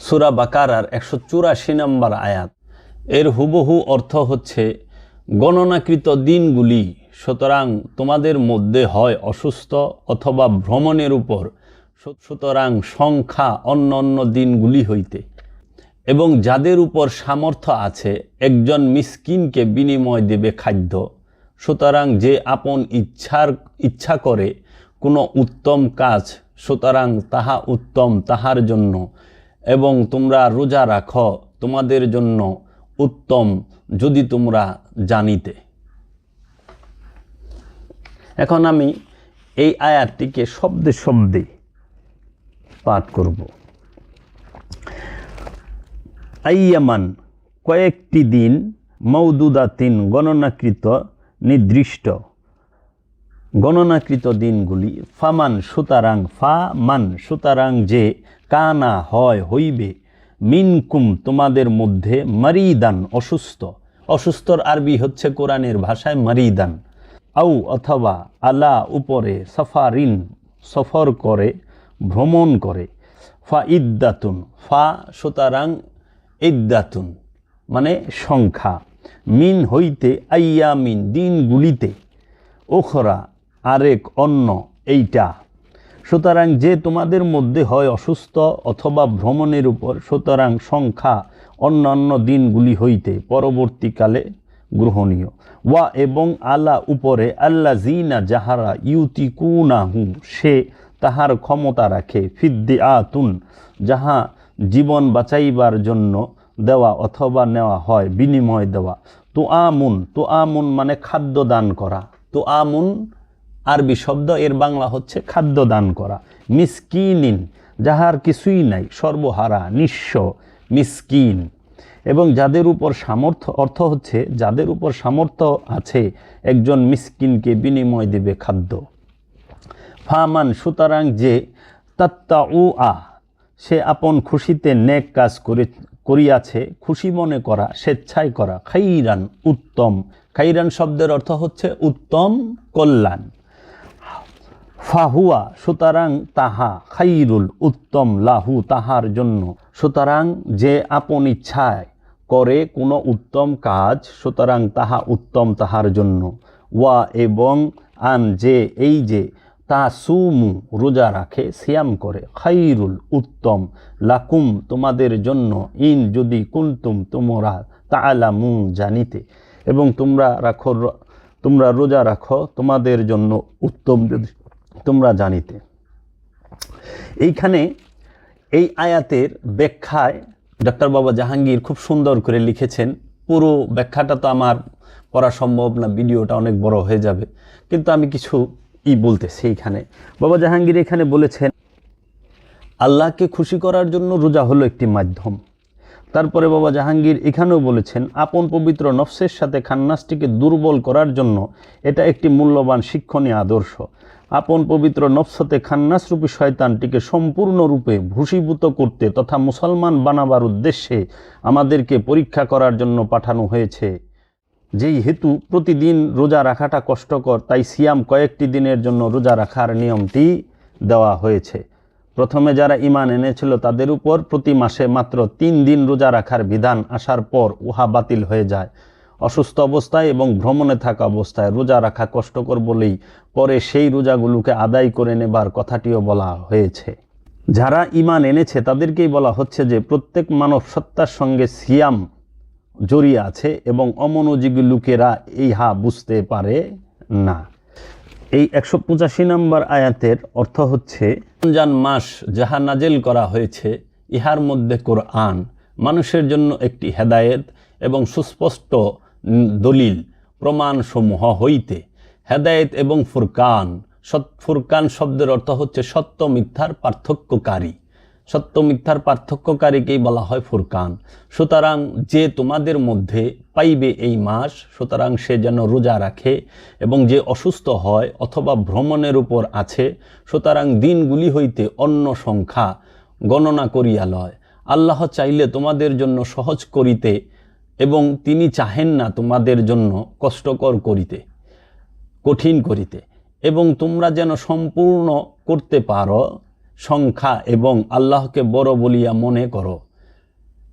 সূরা বাকারার 184 নম্বর আয়াত। এর হুবহু অর্থ হচ্ছে গণনাকৃত দিনগুলি, সুতরাং তোমাদের মধ্যে হয় অসুস্থ অথবা ভ্রমণের উপর, সুতরাং সংখ্যা অন্য অন্য দিনগুলি হইতে, এবং যাদের উপর সামর্থ্য আছে একজন মিসকিনকে বিনিময় দেবে খাদ্য, সুতরাং যে আপন ইচ্ছা করে কোনো উত্তম কাজ, সুতরাং তাহা উত্তম তাহার জন্য, এবং তোমরা রোজা রাখো তোমাদের জন্য উত্তম যদি তোমরা জানিতে। এখন আমি এই আয়াতটিকে শব্দে শব্দে পাঠ করব। আইয়ামান কয়েকটি দিন, মওদুদাতিন গণনাকৃত নির্দিষ্ট, গণনাকৃত দিনগুলি, ফামান সুতরাং, ফামান সুতরাং যে, কানা হয় হইবে, মিনকুম তোমাদের মধ্যে, মারিদান অসুস্থ, অসুস্থর আরবি হচ্ছে কোরআনের ভাষায় মারিদান, আউ অথবা, আলা উপরে, সাফারিন সফর করে ভ্রমণ করে, ফা ইদ্দাতুন, ফা সুতরাং ইদ্দাতুন মানে সংখ্যা, মিন হইতে, আইয়ামিন দিনগুলিতে, ওখরা আরেক অন্য এইটা, সুতরাং যে তোমাদের মধ্যে হয় অসুস্থ অথবা ভ্রমণের উপর, সুতরাং সংখ্যা অন্যান্য দিনগুলি হইতে পরবর্তীকালে গ্রহণীয়। ওয়া এবং আলা উপরে, আল্লাযিনা যাহারা, ইউতিকুনাহু সে তাহার ক্ষমতা রাখে, ফিদ্দিআতুন যাহা জীবন বাঁচাইবার জন্য দেওয়া অথবা নেওয়া হয়, বিনিময় দেওয়া। তুআমুন, তুআমুন মানে খাদ্য দান করা, তুআমুন আরবি শব্দ, এর বাংলা হচ্ছে খাদ্য দান করা। মিসকিনিন যাহার কিছুই নাই, সর্বহারা নিঃস্ব, মিসকিন, এবং যাদের উপর সামর্থ্য, অর্থ হচ্ছে যাদের উপর সামর্থ্য আছে একজন মিসকিনকে বিনিময় দেবে খাদ্য। ফামান সুতরাং যে, তাত্তাউআ সে আপন খুশিতে নেক কাজ করিয়াছে, খুশি মনে করা, স্বেচ্ছায় করা, খাইরান উত্তম, খাইরান শব্দের অর্থ হচ্ছে উত্তম কল্যাণ। ফাহুয়া সুতরাং তাহা, খাইরুল উত্তম, লাহু তাহার জন্য, সুতরাং যে আপন ইচ্ছায় করে কোনো উত্তম কাজ, সুতরাং তাহা উত্তম তাহার জন্য। ওয়া এবং, আন যে এই যে, তাসুমু রোজা রাখে, সিয়াম করে, খাইরুল উত্তম, লাকুম তোমাদের জন্য, ইন যদি, কুনতুম তোমরা, তাআলামুন জানিতে, এবং তোমরা রোজা রাখো তোমাদের জন্য উত্তম যদি তোমরা জানিতে। এইখানে এই আয়াতের ব্যাখ্যায় ডক্টর বাবা জাহাঙ্গীর খুব সুন্দর করে লিখেছেন। পুরো ব্যাখ্যাটা তো আমার পড়া সম্ভব না, ভিডিওটা অনেক বড় হয়ে যাবে, কিন্তু আমি কিছু বলতেছি। এইখানে বাবা জাহাঙ্গীর এখানে বলেছেন, আল্লাহকে খুশি করার জন্য রোজা হলো একটি মাধ্যম। তারপরে বাবা জাহাঙ্গীর এখানেও বলেছেন, আপন পবিত্র নফসের সাথে খান্নাসটিকে দুর্বল করার জন্য এটা একটি মূল্যবান শিক্ষণীয় আদর্শ। আপন পবিত্র নফসতে খান্নাসরূপী শয়তানটিকে সম্পূর্ণরূপে ভূষীভূত করতে তথা মুসলমান বানাবার উদ্দেশ্যে আমাদেরকে পরীক্ষা করার জন্য পাঠানো হয়েছে। যেই হেতু প্রতিদিন রোজা রাখাটা কষ্টকর, তাই সিয়াম কয়েকটি দিনের জন্য রোজা রাখার নিয়মটি দেওয়া হয়েছে। প্রথমে যারা ঈমান এনেছিল তাদের উপর প্রতি মাসে মাত্র 3 দিন রোজা রাখার বিধান আসার পর উহা বাতিল হয়ে যায়। অসুস্থ অবস্থায় এবং ভ্রমণে থাকা অবস্থায় রোজা রাখা কষ্টকর বলেই পরে সেই রোজাগুলোকে আদায় করে নেবার কথাটিও বলা হয়েছে। যারা ঈমান এনেছে তাদেরকেই বলা হচ্ছে যে প্রত্যেক মানব সত্তার সঙ্গে সিয়াম জড়িয়ে আছে এবং অমনোযোগী লোকেরা ইহা বুঝতে পারে না। এই 185 নম্বর আয়াতের অর্থ হচ্ছে, রমজান মাস যাহা নাজেল করা হয়েছে, ইহার মধ্যে কোরআন মানুষের জন্য একটি হেদায়েত এবং সুস্পষ্ট দলিল প্রমাণসমূহ হইতে, হেদায়েত এবং ফুরকান, ফুরকান শব্দের অর্থ হচ্ছে সত্য মিথ্যার পার্থক্যকারী, সত্য মিথ্যার পার্থক্যকারীকেই বলা হয় ফুরকান। সুতরাং যে তোমাদের মধ্যে পাইবে এই মাস, সুতরাং সে যেন রোজা রাখে, এবং যে অসুস্থ হয় অথবা ভ্রমণের উপর আছে, সুতরাং দিনগুলি হইতে অন্য সংখ্যা গণনা করিয়া লয়। আল্লাহ চাইলে তোমাদের জন্য সহজ করিতে এবং তিনি চাহেন না তোমাদের জন্য কষ্টকর করিতে, কঠিন করিতে, এবং তোমরা যেন সম্পূর্ণ করতে পারো সংখ্যা এবং আল্লাহকে বড় বলিয়া মনে করো।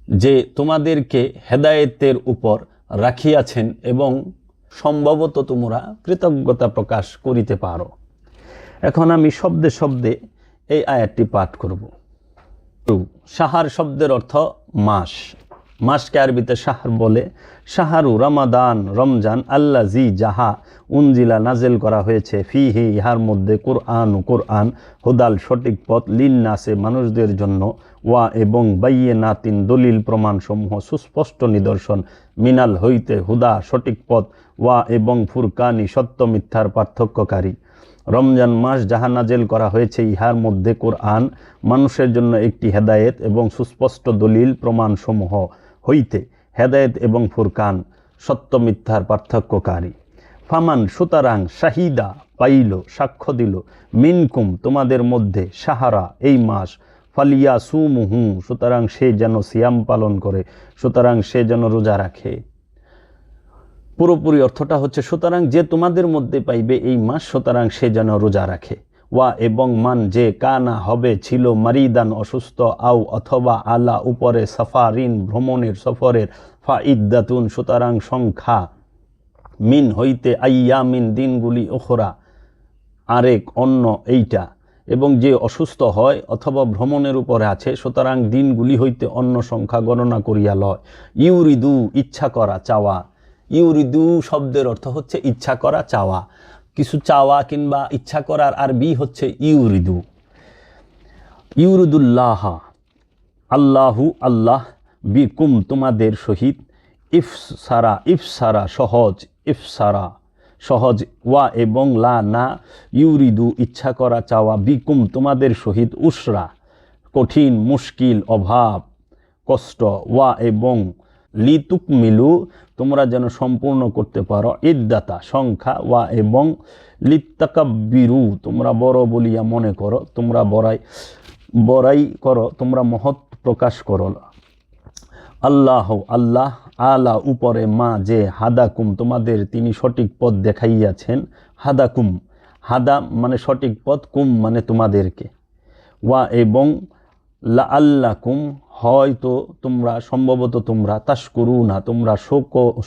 যে তোমাদেরকে হেদায়েতের উপর রাখিয়াছেন এবং সম্ভবত তোমরা কৃতজ্ঞতা প্রকাশ করিতে পারো। এখন আমি শব্দে শব্দে এই আয়াতটি পাঠ করব। শাহর শব্দের অর্থ মাস। মাসকে আরবিতে শাহর বলে। শাহরু রমাদান, রমজান, আল্লাজি যাহা উনজিলা নাজেল করা হয়েছে, ফিহি ইহার মধ্যে কুরআন হুদাল সঠিক পথ, লিন্নাসে মানুষদের জন্য, ওয়া এবং বাইয়িনাতিন দলিল প্রমাণসমূহ সুস্পষ্ট নিদর্শন, মিনাল হইতে হুদা সঠিক পথ, ওয়া এবং ফুরকানি সত্য মিথ্যার পার্থক্যকারী। রমজান মাস যাহা নাজেল করা হয়েছে ইহার মধ্যে কুরআন মানুষের জন্য একটি হেদায়েত এবং সুস্পষ্ট দলিল প্রমাণসমূহ হইতে হেদায়েত এবং ফুরকান সত্য মিথ্যার পার্থক্যকারী। ফামান সুতরাং শাহিদা পাইল সাক্ষ্য দিল, মিনকুম তোমাদের মধ্যে, সাহারা এই মাস, ফালিয়া সুমুহু সুতরাং সে যেন সিয়াম পালন করে, সুতরাং সে যেন রোজা রাখে। পুরোপুরি অর্থটা হচ্ছে সুতরাং যে তোমাদের মধ্যে পাইবে এই মাস, সুতরাং সে যেন রোজা রাখে। ওয়া এবং মান যে কানা হবে ছিল, মারিদান অসুস্থ, আও অথবা আলা উপরে, সাফারিন ভ্রমণের সফরের, ফা ইদ্দাতুন সুতরাং সংখ্যা, মিন হইতে, আইয়ামিন দিনগুলি, উখরা আরেক অন্য এইটা, এবং যে অসুস্থ হয় অথবা ভ্রমণের উপরে আছে, সুতরাং দিনগুলি হইতে অন্য সংখ্যা গণনা করিয়া লয়। ইউরিদু ইচ্ছা করা, চাওয়া। ইউরিদু শব্দের অর্থ হচ্ছে ইচ্ছা করা, চাওয়া। কিছু চাওয়া কিংবা ইচ্ছা করার আরবি হচ্ছে ইউরিদু। ইউরিদুল্লাহ আল্লাহু আল্লাহ, বিকুম তোমাদের সহিত, ইফসারা সহজ, ইফসারা সহজ, ওয়া এবং লা না ইউরিদু ইচ্ছা করা চাওয়া, বিকুম তোমাদের সহিত, উসরা কঠিন, মুশকিল অভাব কষ্ট, ওয়া এবং লিতুকমিলু তোমরা যেন সম্পূর্ণ করতে পারো, ইদ্দাতা সংখ্যা, ওয়া এবং লিত্তাকাব্বিরু তোমরা বড় বলিয়া মনে করো, তোমরা বড়াই করো, তোমরা মহৎ প্রকাশ করো। আল্লাহ আল্লাহ, আলা উপরে, মা যে, হাদাকুম তোমাদের তিনি সঠিক পথ দেখাইয়াছেন। হাদাকুম হাদা মানে সঠিক পথ, কুম মানে তোমাদেরকে, ওয়া এবং লাআল্লাকুম হয়তো তোমরা, সম্ভবত তোমরা, তাশকুরুনা তোমরা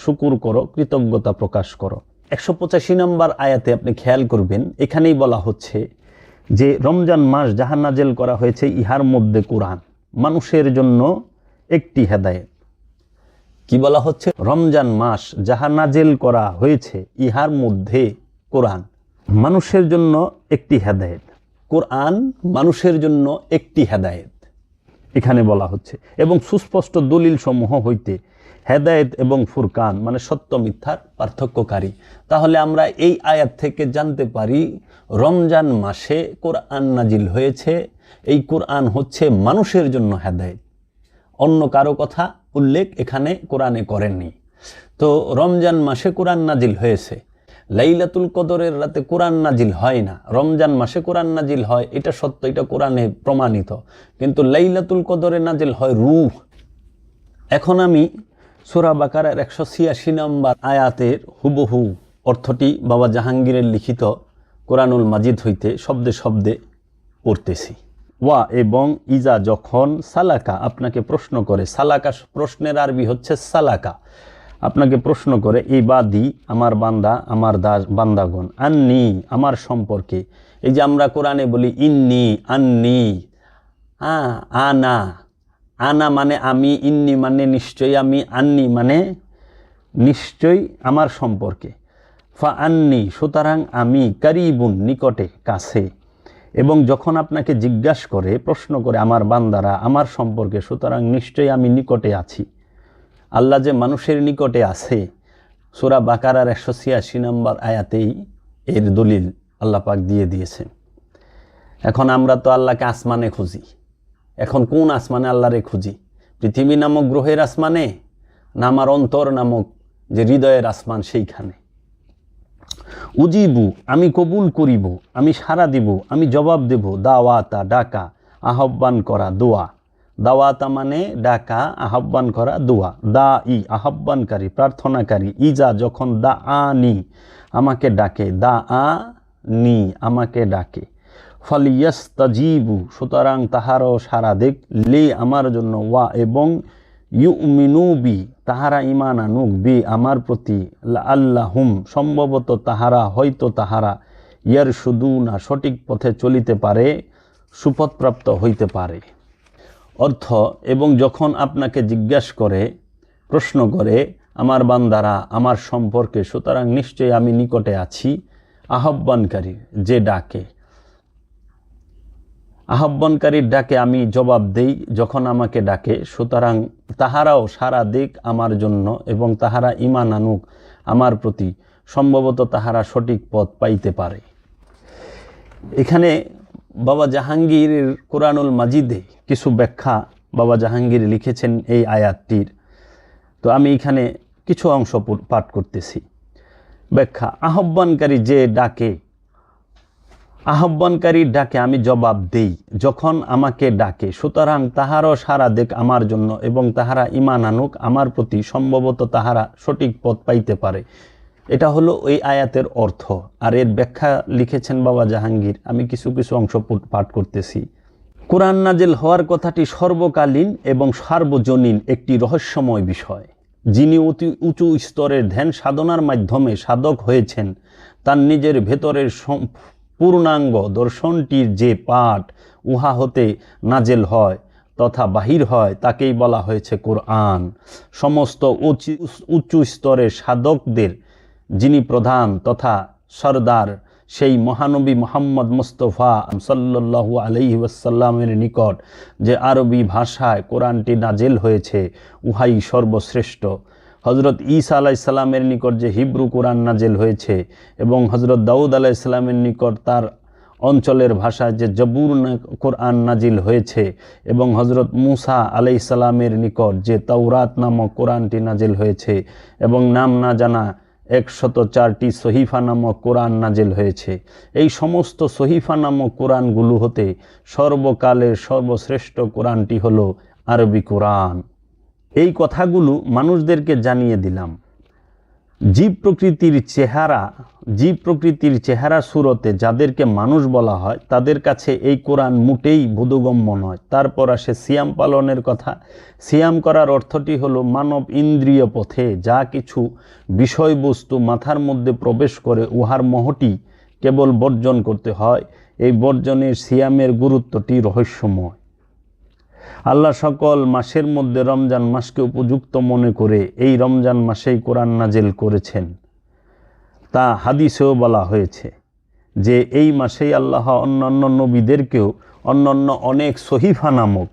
শুকুর করো, কৃতজ্ঞতা প্রকাশ করো। 185 নম্বর আয়াতে আপনি খেয়াল করবেন, এখানেই বলা হচ্ছে যে রমজান মাস যাহা নাজেল করা হয়েছে ইহার মধ্যে কুরআন মানুষের জন্য একটি হেদায়েত। কি বলা হচ্ছে? রমজান মাস যাহা নাজেল করা হয়েছে ইহার মধ্যে কোরআন মানুষের জন্য একটি হেদায়েত। কোরআন মানুষের জন্য একটি হেদায়েত এখানে বলা হচ্ছে, এবং সুস্পষ্ট দলিল সমূহ হইতে, হেদায়েত এবং ফুরকান মানে সত্য মিথ্যার পার্থক্যকারী। তাহলে আমরা এই আয়াত থেকে জানতে পারি রমজান মাসে কোরআন নাজিল হয়েছে। এই কোরআন হচ্ছে মানুষের জন্য হেদায়েত, অন্য কারো কথা উল্লেখ এখানে কোরআনে করেননি। তো রমজান মাসে কোরআন নাজিল হয়েছে, লাইলাতুল কদরের রাতে কোরআন নাজিল হয় না, রমজান মাসে কোরআন নাজিল হয়, এটা সত্য, এটা কোরআনে প্রমাণিত। কিন্তু লাইলাতুল কদরে নাজিল হয় রূহ। এখন আমি সূরা বাকারার 186 নম্বর আয়াতের হুবহু অর্থটি বাবা জাহাঙ্গীরের লিখিত কোরআনুল মাজিদ হইতে শব্দে শব্দে পড়তেছি। ওয়া এবং ইজা যখন, সালাকা আপনাকে প্রশ্ন করে, সালাকা প্রশ্নের আরবি হচ্ছে সালাকা, আপনাকে প্রশ্ন করে, ইবাদি আমার বান্দা, আমার দাস বান্দাগণ, আন্নি আমার সম্পর্কে। এই যে আমরা কোরআনে বলি ইন্নি, আন্নি, আনা, আনা মানে আমি, ইন্নি মানে নিশ্চয়ই আমি, আন্নি মানে নিশ্চয়ই আমার সম্পর্কে। ফা আন্নি সুতরাং আমি, কারিবুন নিকটে, কাছে। এবং যখন আপনাকে জিজ্ঞাসা করে, প্রশ্ন করে আমার বান্দারা আমার সম্পর্কে, সুতরাং নিশ্চয়ই আমি নিকটে আছি। আল্লাহ যে মানুষের নিকটে আছে, সূরা বাকারার 186 নম্বর আয়াতেই এর দলিল আল্লাহ পাক দিয়ে দিয়েছেন। এখন আমরা তো আল্লাহকে আসমানে খুঁজি। এখন কোন আসমানে আল্লাহরে খুঁজি? পৃথিবী নামক গ্রহের আসমানে, না আমার অন্তর নামক যে হৃদয়ের আসমান সেইখানে? উজিবু আমি কবুল করিব, আমি সাড়া দিব, আমি জবাব দেব, দাওয়াতা ডাকা, আহ্বান করা, দোয়া। দাওয়াতা মানে ডাকা, আহ্বান করা, দোয়া। দা ই আহ্বানকারী, প্রার্থনাকারী, ইজা যখন, দা আনি আমাকে ডাকে, দা আ নি আমাকে ডাকে। ফালিয়াস্তাজিবু সুতরাং তাহারও সারা দেখ, লে আমার জন্য, ওয়া এবং ইউমিনু বি, তাহারা ঈমান আনুক, বি আমার প্রতি, লাআল্লাহুম সম্ভবত তাহারা, হয়তো তাহারা, ইয়ারশুদুনা সঠিক পথে চলিতে পারে, সুপথপ্রাপ্ত হইতে পারে। অর্থ, এবং যখন আপনাকে জিজ্ঞাসা করে, প্রশ্ন করে আমার বান্দারা আমার সম্পর্কে, সুতরাং নিশ্চয়ই আমি নিকটে আছি, আহ্বানকারী যে ডাকে, আহ্বানকারীর ডাকে আমি জবাব দেই যখন আমাকে ডাকে, সুতরাং তাহারাও সারা দিক আমার জন্য এবং তাহারা ঈমান আনুক আমার প্রতি, সম্ভবত তাহারা সঠিক পথ পাইতে পারে। এখানে বাবা জাহাঙ্গীরের কোরআনুল মাজিদে কিছু ব্যাখ্যা বাবা জাহাঙ্গীর লিখেছেন এই আয়াতটির। তো আমি এখানে কিছু অংশ পাঠ করতেছি। ব্যাখ্যা: আহ্বানকারী যে ডাকে, আহ্বানকারীর ডাকে আমি জবাব দেই যখন আমাকে ডাকে, সুতরাং তাহারও সারা দিক আমার জন্য এবং তাহারা ঈমান আনুক আমার প্রতি, সম্ভবত তাহারা সঠিক পথ পাইতে পারে। এটা হলো ওই আয়াতের অর্থ। আর এর ব্যাখ্যা লিখেছেন বাবা জাহাঙ্গীর। আমি কিছু কিছু অংশ পাঠ করতেছি। কোরআন নাজিল হওয়ার কথাটি সর্বকালীন এবং সার্বজনীন একটি রহস্যময় বিষয়। যিনি অতি উঁচু স্তরের ধ্যান সাধনার মাধ্যমে সাধক হয়েছেন, তার নিজের ভেতরের পূর্ণাঙ্গ দর্শনটির যে পাঠ উহা হতে নাজেল হয় তথা বাহির হয়, তাকেই বলা হয়েছে কোরআন। সমস্ত উচ্চ স্তরের সাধকদের যিনি প্রধান তথা সরদার, সেই মহানবী মুহাম্মদ মুস্তাফা সাল্লাল্লাহু আলাইহি ওয়াসাল্লামের নিকট যে আরবি ভাষায় কোরআনটি নাজেল হয়েছে, উহাই সর্বশ্রেষ্ঠ। হজরত ঈসা আলাইহিস সালামের নিকট যে হিব্রু কোরআন নাজেল হয়েছে এবং হজরত দাউদ আলাইহিস সালামের নিকট তার অঞ্চলের ভাষায় যে জবুর কোরআন নাজিল হয়েছে এবং হজরত মুসা আলাইহিস সালামের নিকট যে তাওরাত নামক কোরআনটি নাজিল হয়েছে এবং নাম না জানা 104টি সহিফা নামক কোরআন নাজিল হয়েছে, এই সমস্ত সহিফা নামক কোরআনগুলো হতে সর্বকালের সর্বশ্রেষ্ঠ কোরআনটি হলো আরবি কোরআন। এই কথাগুলো মানুষদেরকে জানিয়ে দিলাম। জীব প্রকৃতির চেহারা সুরতে যাদেরকে মানুষ বলা হয়, তাদের কাছে এই কোরআন মোটেই বোধগম্য নয়। তারপর আসে সিয়াম পালনের কথা। সিয়াম করার অর্থটি হলো মানব ইন্দ্রিয় পথে যা কিছু বিষয়বস্তু মাথার মধ্যে প্রবেশ করে উহার মোহটি কেবল বর্জন করতে হয়। এই বর্জনের সিয়ামের গুরুত্বটি রহস্যময়। আল্লাহ সকল মাসের মধ্যে রমজান মাসকে উপযুক্ত মনে করে এই রমজান মাসেই কোরআন নাজিল করেছেন। তা হাদিসেও বলা হয়েছে যে এই মাসেই আল্লাহ অন্যান্য নবীদেরকেও অন্যান্য অনেক সহিফা নামক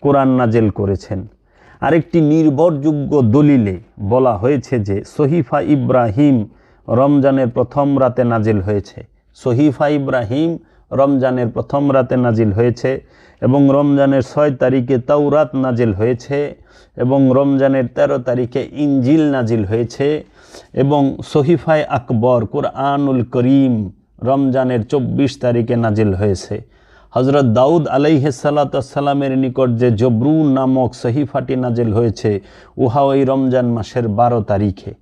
কোরআন নাজিল করেছেন। আরেকটি নির্ভরযোগ্য দলিলে বলা হয়েছে যে সহিফা ইব্রাহিম রমজানের প্রথম রাতে নাজিল হয়েছে। সহিফা ইব্রাহিম রমজানের প্রথম রাতে নাজিল হয়েছে এবং রমজানের 6 তারিখে তাওরাত নাজিল হয়েছে এবং রমজানের 13 তারিখে ইনজিল নাজিল হয়েছে এবং সহিফায়ে আকবর কুরআনুল করিম রমজানের 24 তারিখে নাজিল হয়েছে। হজরত দাউদ আলাইহিস সালামের নিকট যে জবরুন নামক সহিফাটি নাজিল হয়েছে, উহা ওই রমজান মাসের 12 তারিখে।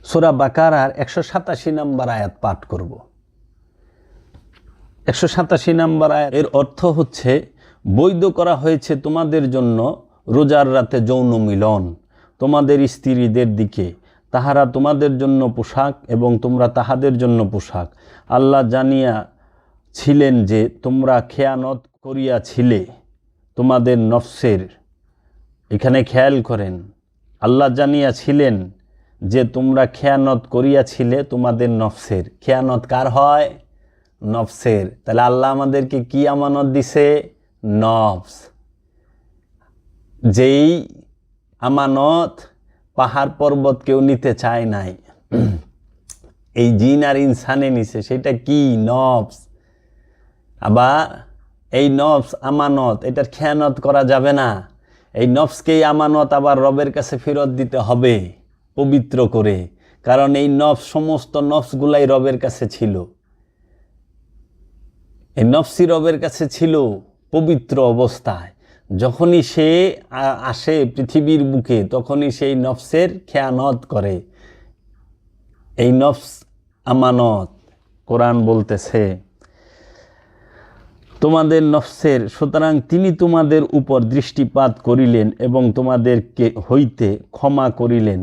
সূরা বাকারার 187 নম্বর আয়াত পাঠ করব। 187 নম্বর আয়াত এর অর্থ হচ্ছে, বৈধ করা হয়েছে তোমাদের জন্য রোজার রাতে যৌন মিলন তোমাদের স্ত্রীদের দিকে, তাহারা তোমাদের জন্য পোশাক এবং তোমরা তাহাদের জন্য পোশাক। আল্লাহ জানিয়া ছিলেন যে তোমরা খেয়ানত করিয়াছিলে তোমাদের নফসের। এখানে খেয়াল করেন, আল্লাহ জানিয়াছিলেন যে তোমরা খেয়ানত করিয়াছিলে তোমাদের নফসের। খেয়ানত কার হয়? নফসের। তাহলে আল্লাহ আমাদেরকে কি আমানত দিছে? নফস। যেই আমানত পাহাড় পর্বত কেউ নিতে চায় নাই, এই জিন আর ইনসানে নিছে, সেটা কি? নফস। আবার এই নফস আমানত, এটার খেয়ানত করা যাবে না। এই নফসকেই আমানত আবার রবের কাছে ফেরত দিতে হবে পবিত্র করে, কারণ এই নফস, সমস্ত নফসগুলাই রবের কাছে ছিল। এই নফসি রবের কাছে ছিল পবিত্র অবস্থায়। যখনই সে আসে পৃথিবীর বুকে, তখনই সেই নফসের খেয়ানত করে। এই নফস আমানত। কোরআন বলতেছে, তোমাদের নফসের, সুতরাং তিনি তোমাদের উপর দৃষ্টিপাত করিলেন এবং তোমাদেরকে হইতে ক্ষমা করিলেন,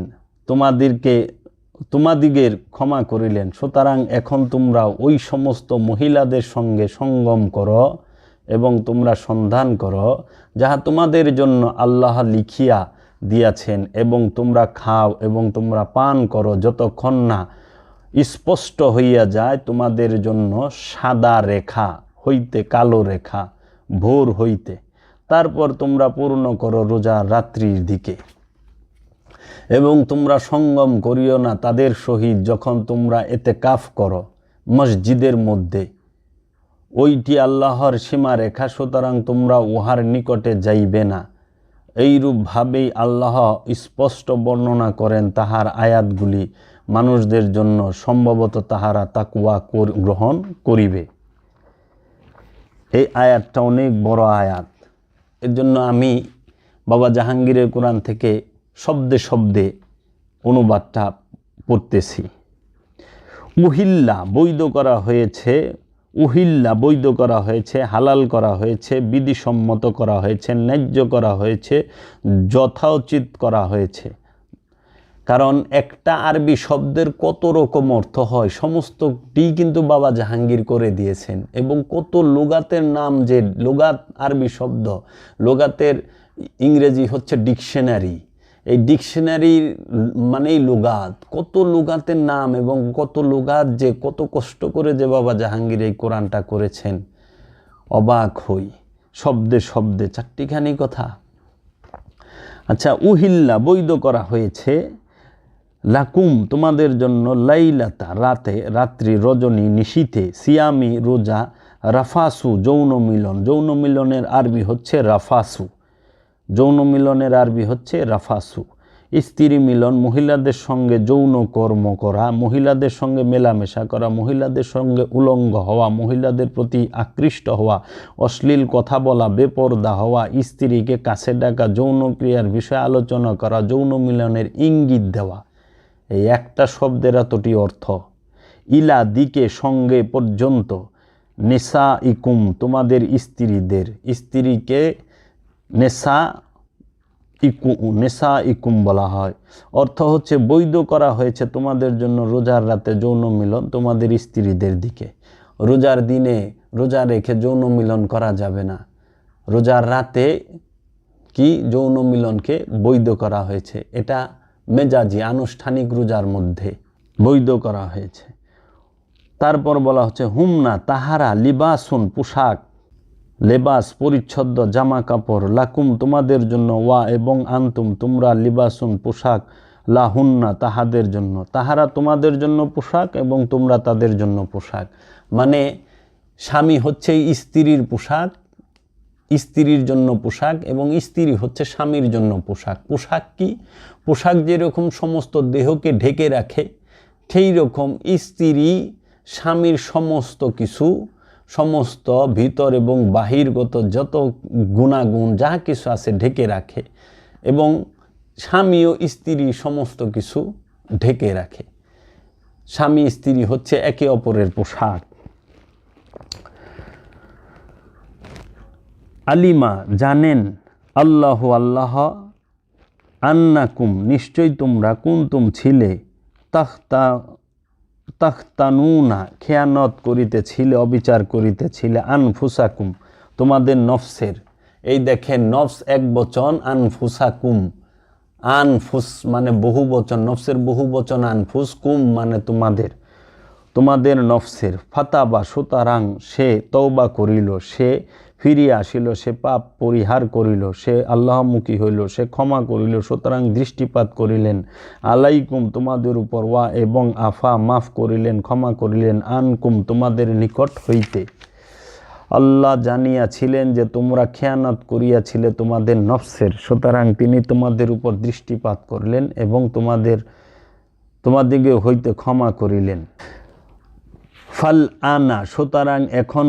তোমাদিগের ক্ষমা করিলেন। সুতরাং এখন তোমরা ওই সমস্ত মহিলাদের সঙ্গে সঙ্গম করো এবং তোমরা সন্ধান করো যাহা তোমাদের জন্য আল্লাহ লিখিয়া দিয়াছেন, এবং তোমরা খাও এবং তোমরা পান করো যতক্ষণ না স্পষ্ট হইয়া যায় তোমাদের জন্য সাদা রেখা হইতে কালো রেখা ভোর হইতে। তারপর তোমরা পূর্ণ করো রোজা রাত্রির দিকে। এবং তোমরা সঙ্গম করিও না তাদের সহিত যখন তোমরা এতেকাফ করো মসজিদের মধ্যে, ওইটি আল্লাহর সীমারেখা, সুতরাং তোমরা উহার নিকটে যাইবে না। এইরূপভাবেই আল্লাহ স্পষ্ট বর্ণনা করেন তাহার আয়াতগুলি মানুষদের জন্য, সম্ভবত তাহারা তাকওয়া গ্রহণ করিবে। এই আয়াতটা অনেক বড় আয়াত, এর জন্য আমি বাবা জাহাঙ্গীরের কোরআন থেকে শব্দে শব্দে অনুবাদটা পড়তেছি। উহিল্লা বৈধ করা হয়েছে, উহিল্লা বৈধ করা হয়েছে, হালাল করা হয়েছে, বিধিসম্মত করা হয়েছে, ন্যায্য করা হয়েছে, যথোচিত করা হয়েছে। কারণ একটা আরবি শব্দের কত রকম অর্থ হয় সমস্তটি কিন্তু বাবা জাহাঙ্গীর করে দিয়েছেন। এবং কত লুগাতের নাম, যে লুগাত আরবি শব্দ, লুগাতের ইংরেজি হচ্ছে ডিকশনারি, এই ডিকশনারির মানেই লুগাত, কত লুগাতের নাম এবং কত লুগাত, যে কত কষ্ট করে যে বাবা জাহাঙ্গীর এই কোরআনটা করেছেন, অবাক হই শব্দে শব্দে চারটিখানি কথা। আচ্ছা, উহিল্লা বৈধ করা হয়েছে, লাকুম তোমাদের জন্য, লাইলাতা রাতে, রাত্রি, রজনী, নিশীথে, সিয়ামি রোজা, রাফাসু যৌন মিলন, যৌন মিলনের আরবি হচ্ছে রাফাসু, যৌন মিলনের আরবি হচ্ছে রাফাসু। স্ত্রী মিলন, মহিলাদের সঙ্গে যৌন কর্ম করা, মহিলাদের সঙ্গে মেলামেশা করা, মহিলাদের সঙ্গে উলঙ্গ হওয়া, মহিলাদের প্রতি আকৃষ্ট হওয়া, অশ্লীল কথা বলা, বেপরদা হওয়া, স্ত্রীকে কাছে ডাকা, যৌন ক্রিয়ার বিষয়ে আলোচনা করা, যৌন মিলনের ইঙ্গিত দেওয়া। এই একটা শব্দের এতটি অর্থ। ইলা দিকে সঙ্গে পর্যন্ত, নেশা ইকুম তোমাদের স্ত্রীদের, স্ত্রীকে নেশা ইকুম বলা হয়। অর্থ হচ্ছে বৈধ করা হয়েছে তোমাদের জন্য রোজার রাতে যৌন মিলন তোমাদের স্ত্রীদের দিকে। রোজার দিনে রোজা রেখে যৌন মিলন করা যাবে না, রোজার রাতে কি যৌন মিলনকে বৈধ করা হয়েছে, এটা মেজাজি আনুষ্ঠানিক রোজার মধ্যে বৈধ করা হয়েছে। তারপর বলা হচ্ছে হুমনা তাহারা, লিবাসুন পোশাক, লেবাস পরিচ্ছদ জামা কাপড়, লাকুম তোমাদের জন্য, ওয়া এবং আন্তুম তোমরা, লিবাসুন পোশাক, লাহুন্না তাহাদের জন্য, তাহারা তোমাদের জন্য পোশাক এবং তোমরা তাদের জন্য পোশাক। মানে স্বামী হচ্ছে স্ত্রীর পোশাক, স্ত্রীর জন্য পোশাক, এবং স্ত্রী হচ্ছে স্বামীর জন্য পোশাক। পোশাক কি? পোশাক যেরকম সমস্ত দেহকে ঢেকে রাখে, সেই রকম স্ত্রী স্বামীর সমস্ত কিছু, সমস্ত ভিতর এবং বাহিরগত যত গুণাগুণ যা কিছু আছে ঢেকে রাখে, এবং স্বামীও স্ত্রী সমস্ত কিছু ঢেকে রাখে। স্বামী স্ত্রী হচ্ছে একে অপরের পোশাক। আলিমা জানেন, আল্লাহ আল্লাহ, আন্নাকুম নিশ্চয় তোমরা, কুনতুম ছিলে, তাখতানুনা খেয়ানত করিতেছিলে, অবিচার করিতেছিলে, আনফুসাকুম তোমাদের নফসের। এই দেখেন নফস এক বচন, আনফুসাকুম, আনফুস মানে বহু বচন, নফসের বহু বচন আনফুস, কুম মানে তোমাদের, তোমাদের নফসের। ফাতাবা সুতরাং সে তওবা করিল, সে ফিরিয়া আসিল, সে পাপ পরিহার করিল, সে আল্লাহমুখী হইল, সে ক্ষমা করিল, সুতরাং দৃষ্টিপাত করিলেন আলাইকুম তোমাদের উপর, ওয়া এবং আফা মাফ করিলেন, ক্ষমা করিলেন, আনকুম তোমাদের নিকট হইতে। আল্লাহ জানিয়াছিলেন যে তোমরা খেয়ানত করিয়াছিলে তোমাদের নফসের, সুতরাং তিনি তোমাদের উপর দৃষ্টিপাত করিলেন এবং তোমাদিগে হইতে ক্ষমা করিলেন। ফাল আনা সুতরাং এখন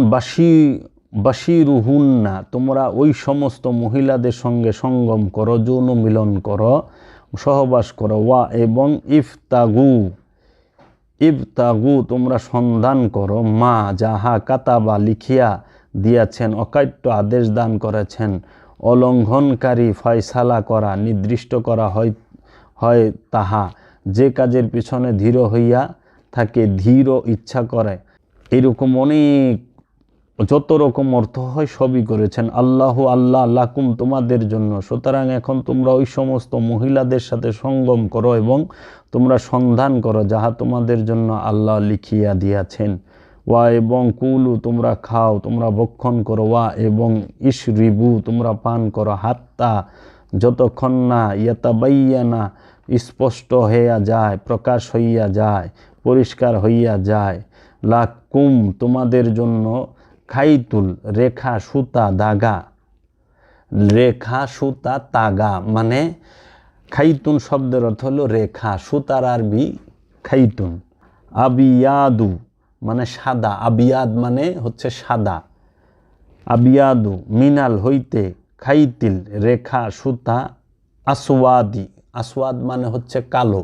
বাশিরুহুন্না তোমরা ওই সমস্ত মহিলাদের সঙ্গে সঙ্গম করো, যৌন মিলন করো, সহবাস করো, ওয়া এবং ইবতাগু তোমরা সন্ধান করো, মা যাহা কাতাবা লিখিয়া দিয়াছেন, অকাট্য আদেশ দান করেছেন, অলঙ্ঘনকারী ফয়সালা করা নির্দিষ্ট করা হয় তাহা, যে কাজের পিছনে ধীর হইয়া থাকে, ধীর ইচ্ছা করে, এরকম অনেক যত রকম অর্থ হয় সবই করেছেন। আল্লাহ আল্লাহ লাকুম তোমাদের জন্য। সুতরাং এখন তোমরা ওই সমস্ত মহিলাদের সাথে সঙ্গম করো এবং তোমরা সন্ধান করো যাহা তোমাদের জন্য আল্লাহ লিখিয়া দিয়াছেন। ওয়া এবং কুলু তোমরা খাও, তোমরা ভক্ষণ করো, ওয়া এবং ইশরিবু তোমরা পান করো, হাত্তা যতক্ষণ না ইয়াতাবাইয়ানা স্পষ্ট হইয়া যায়, প্রকাশ হইয়া যায়, পরিষ্কার হইয়া যায়, লাকুম তোমাদের জন্য, খাইতুল রেখা সুতা দাগা, রেখা সুতা তাগা, মানে খাইতুন শব্দের অর্থ হলো রেখা, সুতার আরবি খাইতুন। আবিয়াদু মানে সাদা, আবিয়াদ মানে হচ্ছে সাদা, আবিয়াদু মিনাল হইতে, খাইতিল রেখা সুতা, আসওয়াদি, আসওয়াদ মানে হচ্ছে কালো,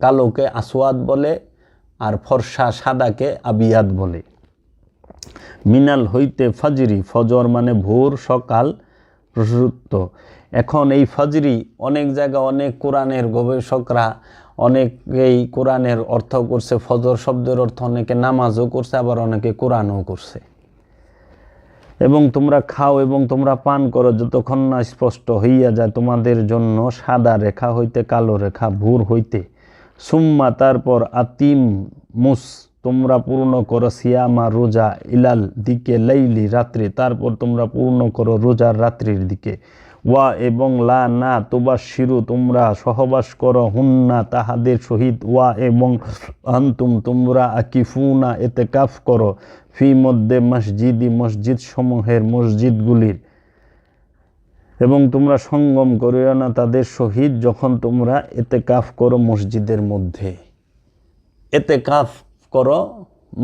কালোকে আসওয়াদ বলে, আর ফর্সা সাদাকে আবিয়াদ বলে। মিনাল হইতে ফজরি, ফজর মানে ভোর, সকাল, প্রসূত। এখন এই ফজরি অনেক জায়গায় অনেক কোরআনের গবেষকরা অনেকেই কোরআনের অর্থ করছে, ফজর শব্দের অর্থ অনেকে নামাজও করছে, আবার অনেকে কোরআনও করছে। এবং তোমরা খাও এবং তোমরা পান করো যতক্ষণ না স্পষ্ট হইয়া যায় তোমাদের জন্য সাদা রেখা হইতে কালো রেখা, ভোর হইতে। সুম্মা তারপর, আতিম মুস তোমরা পূর্ণ করো, সিয়ামা রোজা, ইলাল দিকে, লাইলি রাত্রি তারপর তোমরা পূর্ণ করো রোজার রাত্রির দিকে। ওয়া এবং লা না তুবাশশিরু তোমরা সহবাস করো, হুন্না তাহাদের সহিত, ওয়া এবং আনতুম তোমরা আকিফুনা ইতিকাফ করো, ফি মধ্যে মসজিদি মসজিদ সমূহের, মসজিদগুলির, এবং তোমরা সঙ্গম করিও না তাদের সহিত যখন তোমরা ইতিকাফ করো মসজিদের মধ্যে। ইতিকাফ করো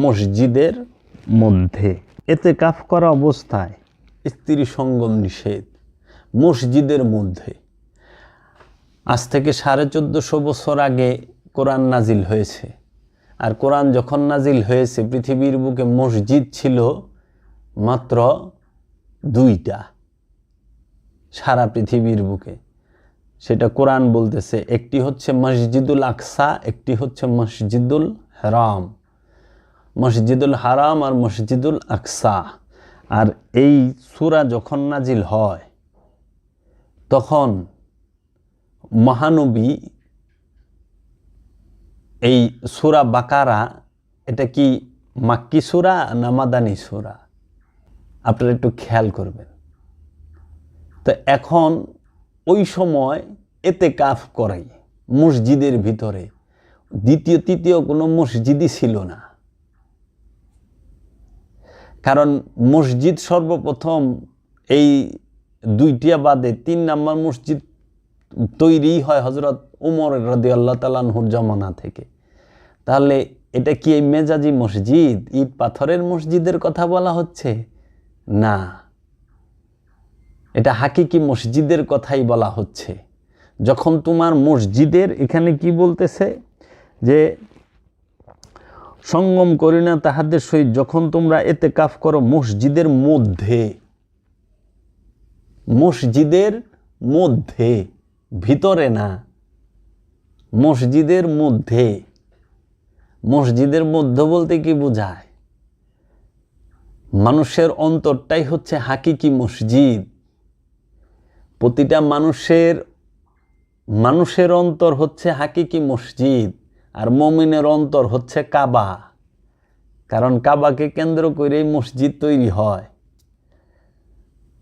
মসজিদের মধ্যে, ইতিকাফ করা অবস্থায় স্ত্রী সঙ্গম নিষেধ মসজিদের মধ্যে। আজ থেকে 1450 বছর আগে কোরআন নাজিল হয়েছে, আর কোরআন যখন নাজিল হয়েছে পৃথিবীর বুকে মসজিদ ছিল মাত্র 2টা সারা পৃথিবীর বুকে। সেটা কোরআন বলতেছে, একটি হচ্ছে মসজিদুল আকসা, একটি হচ্ছে মসজিদুল হারাম, মসজিদুল হারাম আর মসজিদুল আকসা। আর এই সূরা যখন নাজিল হয় তখন মহানবী এই সূরা বাকারা, এটা কি মাক্কি সূরা না মাদানী সূরা, আপনারা একটু খেয়াল করবেন। তো এখন ওই সময় ইতিকাফ করাই মসজিদের ভিতরে, দ্বিতীয় তৃতীয় কোনো মসজিদই ছিল না। কারণ মসজিদ সর্বপ্রথম এই 2টা বাদে 3 নম্বর মসজিদ তৈরি হয় হযরত উমর রাদিয়াল্লাহু তাআলা আনহুর জামানা থেকে। তাহলে এটা কি এই মেজাজি মসজিদ, ইট পাথরের মসজিদের কথা বলা হচ্ছে? না, এটা হাকিকি মসজিদের কথাই বলা হচ্ছে। যখন তোমার মসজিদের, এখানে কি বলতেছে যে সঙ্গম করি না তাহাদের সহিত যখন তোমরা ইতিকাফ করো মসজিদের মধ্যে, মসজিদের মধ্যে, ভিতরে না, মসজিদের মধ্যে। মসজিদের মধ্যে বলতে কি বোঝায়? মানুষের অন্তরটাই হচ্ছে হাকিকি মসজিদ। প্রতিটা মানুষের অন্তর হচ্ছে হাকিকি মসজিদ, আর মুমিনের অন্তর হচ্ছে কাবা। কারণ কাবাকে কেন্দ্র করেই মসজিদ তৈরি হয়।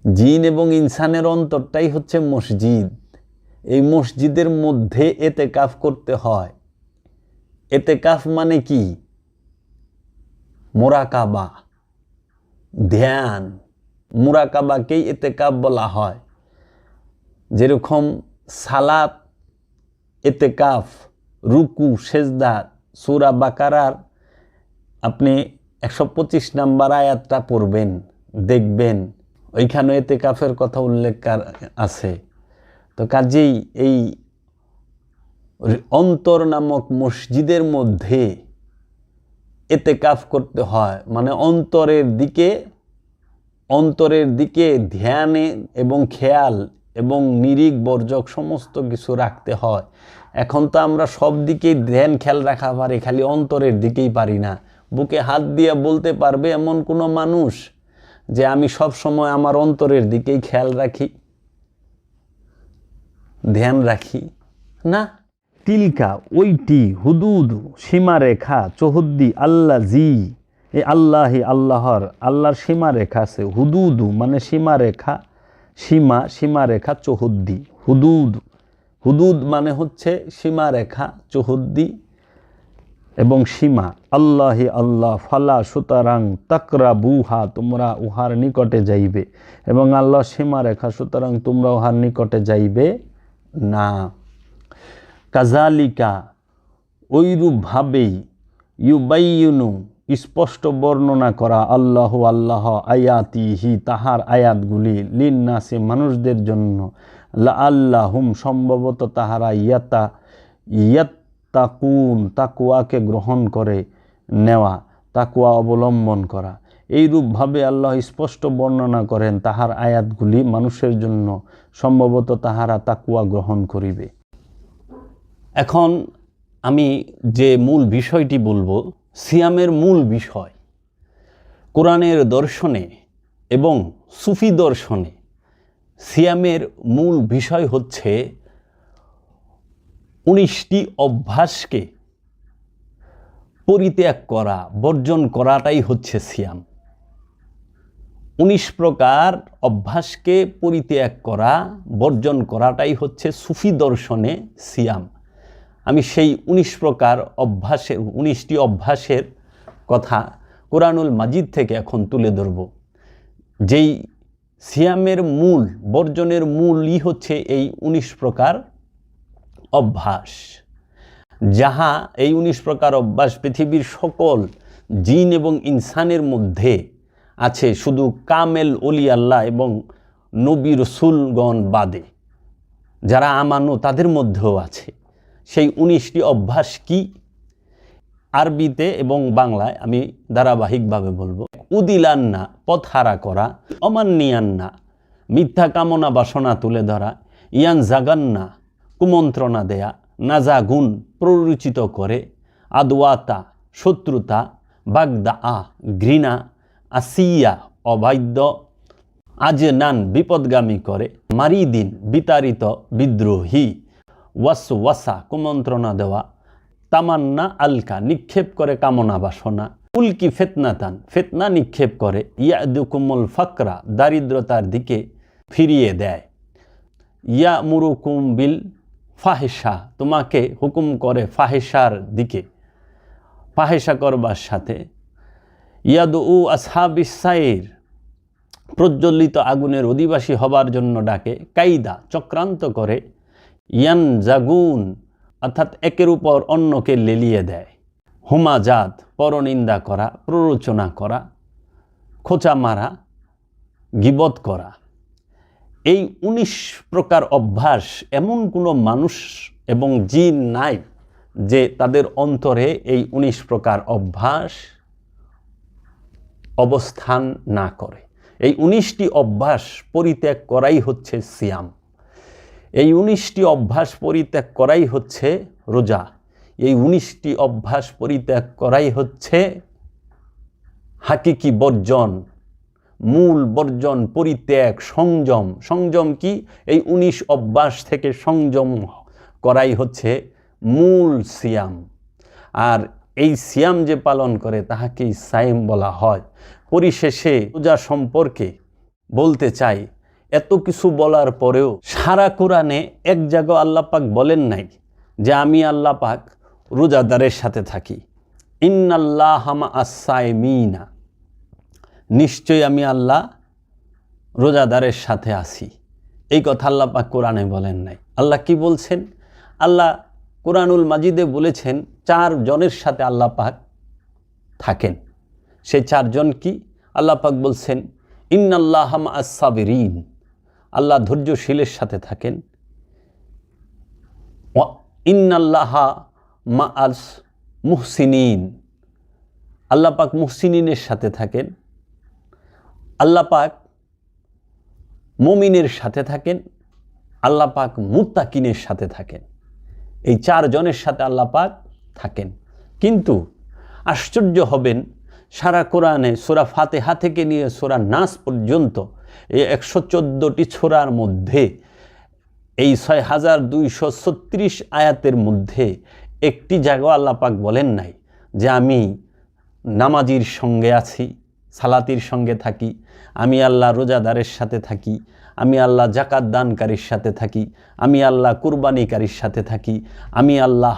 জিন এবং ইনসানের অন্তরটাই হচ্ছে মসজিদ। এই মসজিদের মধ্যে ইতিকাফ করতে হয়। ইতিকাফ মানে কি? মুরাকাবা, ধ্যান। মুরাকাবাকেই ইতিকাফ বলা হয়। যেরকম সালাত, ইতিকাফ, রুকু, সেজদা, সূরা বাকারার আপনি 125 নম্বর আয়াতটা পড়বেন, দেখবেন ওইখানে ইতিকাফের কথা উল্লেখ আছে। তো কাজেই এই অন্তর নামক মসজিদের মধ্যে ইতিকাফ করতে হয়, মানে অন্তরের দিকে অন্তরের দিকে ধ্যানে এবং খেয়াল এবং নিরিখ বর্জক সমস্ত কিছু রাখতে হয়। এখন তো আমরা সব দিকেই ধ্যান খেয়াল রাখা পারি, খালি অন্তরের দিকেই পারি না। বুকে হাত দিয়ে বলতে পারবে এমন কোনো মানুষ যে আমি সব সময় আমার অন্তরের দিকেই খেয়াল রাখি, ধ্যান রাখি? না। তিলকা ওইটি হুদুদ সীমারেখা চৌহদ্দি আল্লাহ জি, এ আল্লাহি আল্লাহর, আল্লাহর সীমারেখা আছে। হুদুদু মানে সীমারেখা, সীমারেখা চৌহদ্দি, হুদুদ মানে হচ্ছে সীমারেখা, চৌহদ্দি এবং সীমা। আল্লাহি আল্লাহ, ফালা সুতরাং তাকরাবুহা তোমরা উহার নিকটে যাইবে, এবং আল্লাহ সীমারেখা সুতরাং তোমরা উহার নিকটে যাইবে না। কাজালিকা ওইরূপভাবেই ইউবাইয়ুনু স্পষ্ট বর্ণনা করা আল্লাহ আয়াতিহি তাহার আয়াতগুলি লিন্নাসি মানুষদের জন্য, লাআল্লাহুম সম্ভবত তাহারা ইয়াত্তাকুন তাকওয়াকে গ্রহণ করে নেওয়া, তাকওয়া অবলম্বন করা। এইরূপভাবে আল্লাহ স্পষ্ট বর্ণনা করেন তাহার আয়াতগুলি মানুষের জন্য, সম্ভবত তাহারা তাকওয়া গ্রহণ করিবে। এখন আমি যে মূল বিষয়টি বলবো, সিয়ামের মূল বিষয় কোরআনের দর্শনে এবং সুফি দর্শনে সিয়ামের মূল বিষয় হচ্ছে 19টি অভ্যাসকে পরিত্যাগ করা, বর্জন করাটাই হচ্ছে সিয়াম। 19 প্রকার অভ্যাসকে পরিত্যাগ করা, বর্জন করাটাই হচ্ছে সুফি দর্শনে সিয়াম। আমি সেই 19টি অভ্যাসের কথা কোরআনুল মাজিদ থেকে এখন তুলে ধরব। যেই সিয়ামের মূল, বর্জনের মূলই হচ্ছে এই 19 প্রকার অভ্যাস। যাহা এই 19 প্রকার অভ্যাস পৃথিবীর সকল জিন এবং ইনসানের মধ্যে আছে, শুধু কামেল ওলি আল্লাহ এবং নবী রসুলগণ বাদে যারা আমানু তাদের মধ্যেও আছে। সেই 19টি অভ্যাস কি? আরবিতে এবং বাংলায় আমি ধারাবাহিকভাবে বলবো। উদিলান্না পথহারা করা, অমান্নিয়ান্না মিথ্যা কামনা বাসনা তুলে ধরা, ইয়ান জাগান্না কুমন্ত্রণা দেয়া, নাজাগুন প্ররোচিত করে, আদওয়াতা শত্রুতা, বাগদা ঘৃণা, আসিয়া অবাধ্য, আজনান বিপদগামী করে, মারিদিন বিতাড়িত বিদ্রোহী, ওয়াসওয়াসা কুমন্ত্রণা দেওয়া, তামান্না আলকা নিক্ষেপ করে কামনা বাসনা, উল্কি ফেতনাতান ফেতনা নিক্ষেপ করে, ইয়াদুকুমুল ফাকরা দারিদ্রতার দিকে ফিরিয়ে দেয়, ইয়ামুরুকুম বিল ফাহেসা তোমাকে হুকুম করে ফাহেসার দিকে, ফাহেসা করবার সাথে, ইয়াদু আসহাবিস সাইর প্রজ্বলিত আগুনের অধিবাসী হবার জন্য ডাকে, কাইদা চক্রান্ত করে, ইয়ান জাগুন অর্থাৎ একের উপর অন্যকে লেলিয়ে দেয়, হুমাজাত পরনিন্দা করা, প্ররোচনা করা, খোঁচা মারা, গীবত করা। এই 19 প্রকার অভ্যাস এমন কোনো মানুষ এবং জিন নাই যে তাদের অন্তরে এই 19 প্রকার অভ্যাস অবস্থান না করে। এই 19টি অভ্যাস পরিত্যাগ করাই হচ্ছে সিয়াম। এই 19টি অভ্যাস পরিত্যাগ করাই হচ্ছে রোজা। এই 19টি অভ্যাস পরিত্যাগ করাই হচ্ছে হাকিকি বর্জন, মূল বর্জন, পরিত্যাগ, সংযম। সংযম কি? এই 19 অভ্যাস থেকে সংযম করাই হচ্ছে মূল সিয়াম। আর এই সিয়াম যে পালন করে তাহাকেই সাইম বলা হয়। পরিশেষে রোজা সম্পর্কে বলতে চাই, এত কিছু বলার পরেও সারা কোরআনে এক জায়গায় আল্লাহ পাক বলেন নাই যে আমি আল্লাহ পাক রোজাদারের সাথে থাকি। ইন্নাল্লাহা মা'আস সাইমিনা, নিশ্চয়ই আমি আল্লাহ রোজাদারের সাথে আছি। এই কথা আল্লাহ পাক কোরআনে বলেন নাই। আল্লাহ কি বলছেন? আল্লাহ কোরআনুল মাজিদে বলেছেন 4 জনের সাথে আল্লাহ পাক থাকেন। সেই 4 জন কি? আল্লাহ পাক বলছেন ইন্নাল্লাহা মা'আস সাবিরিন, আল্লাহ ধৈর্যশীলের সাথে থাকেন। ইন্নাল্লাহা মা'আস মুহসিনিন, আল্লাহ পাক মুহসিনিনের সাথে থাকেন। আল্লাহ পাক মুমিনের সাথে থাকেন, আল্লাহ পাক মুত্তাকিনের সাথে থাকেন। এই চারজনের সাথে আল্লাহ পাক থাকেন। কিন্তু আশ্চর্য হবেন, সারা কোরআনে সূরা ফাতিহা থেকে নিয়ে সূরা নাস পর্যন্ত এই 114টি সূরার মধ্যে এই 6236 আয়াতের মধ্যে একটি জায়গা আল্লাহ পাক বলেন নাই যে আমি নামাজির সঙ্গে আছি, সালাতির সঙ্গে থাকি, আমি আল্লাহ রোজাদারের সাথে থাকি, আমি আল্লাহ জাকাত দানকারীর সাথে থাকি, আমি আল্লাহ কুরবানিকারীর সাথে থাকি, আমি আল্লাহ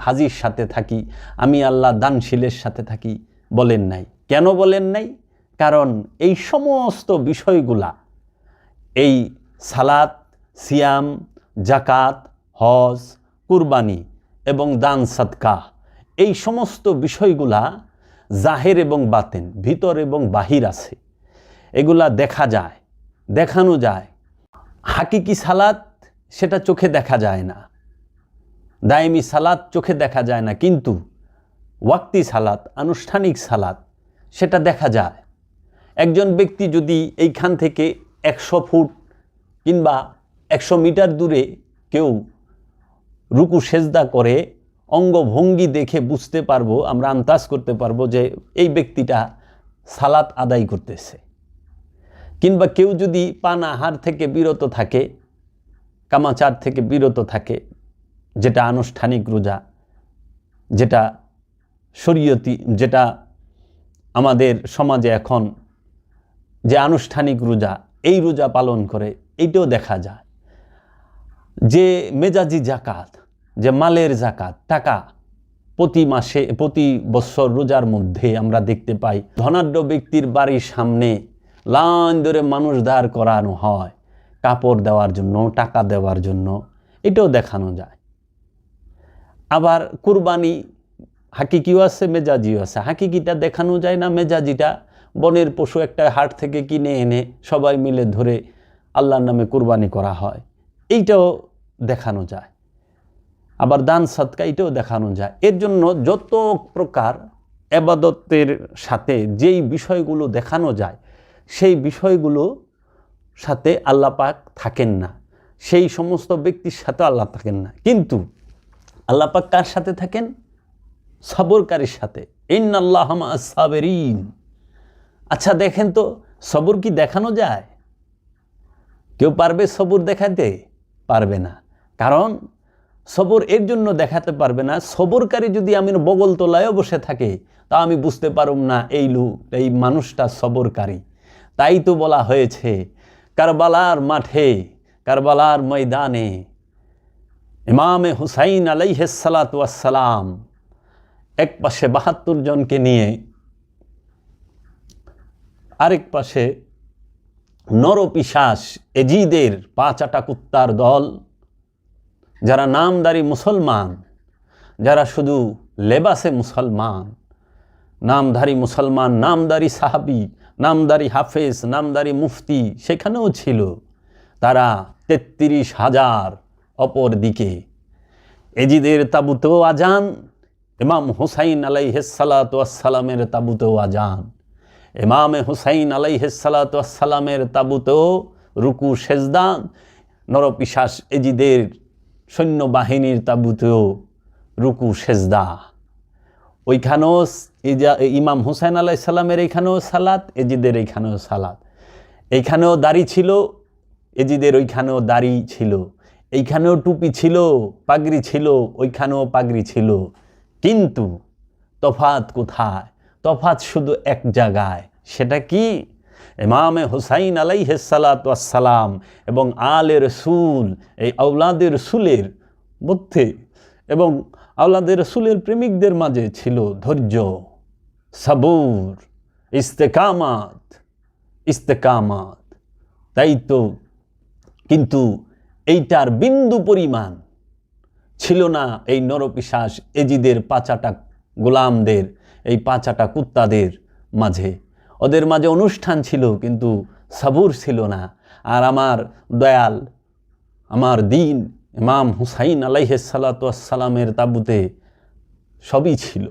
হাজির সাথে থাকি, আমি আল্লাহ দানশীলের সাথে থাকি। বলেন নাই। কেন বলেন নাই? কারণ এই সমস্ত বিষয়গুলা, এই সালাত, সিয়াম, জাকাত, হজ, কুরবানি এবং দান সাদকা, এই সমস্ত বিষয়গুলা জাহের এবং বাতেন, ভিতর এবং বাহির আছে। এগুলা দেখা যায়, দেখানো যায়। হাকিকি সালাত সেটা চোখে দেখা যায় না, দায়েমি সালাত চোখে দেখা যায় না, কিন্তু ওয়াক্তি সালাত, আনুষ্ঠানিক সালাত সেটা দেখা যায়। একজন ব্যক্তি যদি এইখান থেকে 100 ফুট কিংবা 100 মিটার দূরে কেউ রুকু সেজদা করে, অঙ্গভঙ্গি দেখে বুঝতে পারবো, আমরা আন্দাজ করতে পারবো যে এই ব্যক্তিটা সালাত আদায় করতেছে। কিংবা কেউ যদি পান আহার থেকে বিরত থাকে, কামাচার থেকে বিরত থাকে, যেটা আনুষ্ঠানিক রোজা, যেটা শরীয়তি, যেটা আমাদের সমাজে এখন যে আনুষ্ঠানিক রোজা, এই রোজা পালন করে, এইটাও দেখা যায়। যে মেজাজি জাকাত, যে মালের জাকাত, টাকা প্রতি মাসে, প্রতি বছর রোজার মধ্যে আমরা দেখতে পাই ধনাঢ্য ব্যক্তির বাড়ির সামনে লাইন ধরে মানুষ দাঁড় করানো হয় কাপড় দেওয়ার জন্য, টাকা দেওয়ার জন্য, এটাও দেখানো যায়। আবার কুরবানি হাকিকিও আছে, মেজাজিও আছে। হাকিকিটা দেখানো যায় না, মেজাজিটা বনের পশু একটা হাট থেকে কিনে এনে সবাই মিলে ধরে আল্লাহর নামে কুরবানি করা হয়, এইটাও দেখানো যায়। আবার দান সাদকা, এটাও দেখানো যায়। এর জন্য যত প্রকার ইবাদতের সাথে যেই বিষয়গুলো দেখানো যায়, সেই বিষয়গুলো সাথে আল্লাহ পাক থাকেন না, সেই সমস্ত ব্যক্তির সাথে আল্লাহ থাকেন না। কিন্তু আল্লাহ পাক কার সাথে থাকেন? সবরকারীর সাথে। ইন্নাল্লাহা মা'আস সাবিরিন। আচ্ছা দেখেন তো, সবর কি দেখানো যায়? কেউ পারবে সবর দেখাতে? পারবে না। কারণ সবর এর জন্য দেখাতে পারবে না, সবরকারী যদি আমি বগল তোলায়ও বসে থাকে তা আমি বুঝতে পারব না এই মানুষটা সবরকারী। তাই তো বলা হয়েছে কারবালার মাঠে, কারবালার ময়দানে ইমামে হুসাইন আলাইহিস সালাতু ওয়াস সালাম এক পাশে 72 জনকে নিয়ে, আরেক পাশে নরপিশাচ এজিদের 5 কুত্তার দল, যারা নামদারি মুসলমান, যারা শুধু লেবাসে মুসলমান, নামধারী মুসলমান, নামদারি সাহাবি, নামদারি হাফেজ, নামদারি মুফতি সেখানেও ছিল। তারা 33,000। অপর দিকে এজিদের তাবুতেও আজান, ইমাম হুসাইন আলাইহিস সালাতু ওয়াস সালামের তাবুতেও আজান, ইমামে হুসাইন আলাইহিস সালাতু ওয়াস সালামের তাবুতেও রুকু সেজদা, নরপিশাচ এজিদের সৈন্যবাহিনীর তাবুতেও রুকু সেজদা। ওইখানেও ইমাম হুসাইন আলাইহিস সালামের এইখানেও সালাত, এজিদের এইখানেও সালাত। এইখানেও দাড়ি ছিল, এজিদের ওইখানেও দাড়ি ছিল, এইখানেও টুপি ছিল, পাগড়ি ছিল, ওইখানেও পাগড়ি ছিল। কিন্তু তফাৎ কোথায়? তফাৎ শুধু এক জায়গায়। সেটা কি? ইমামে হুসাইন আলাইহিস সালাতু ওয়াস সালাম এবং আলে রসুল, এই আওলাদে রসুলের মধ্যে এবং আওলাদে রসুলের প্রেমিকদের মাঝে ছিল ধৈর্য, সবুর, ইস্তেকামাত, ইস্তেকামাত। তাই তো, কিন্তু এইটার বিন্দু পরিমাণ ছিল না এই নরপিশাচ এজিদের 5 গোলামদের, এই 5 কুত্তাদের মাঝে। ওদের মাঝে অনুষ্ঠান ছিল কিন্তু সবুর ছিল না। আর আমার দয়াল, আমার দ্বীন ইমাম হুসাইন আলাইহিস সালাতু ওয়াস সালামের তাবুতে সবই ছিল।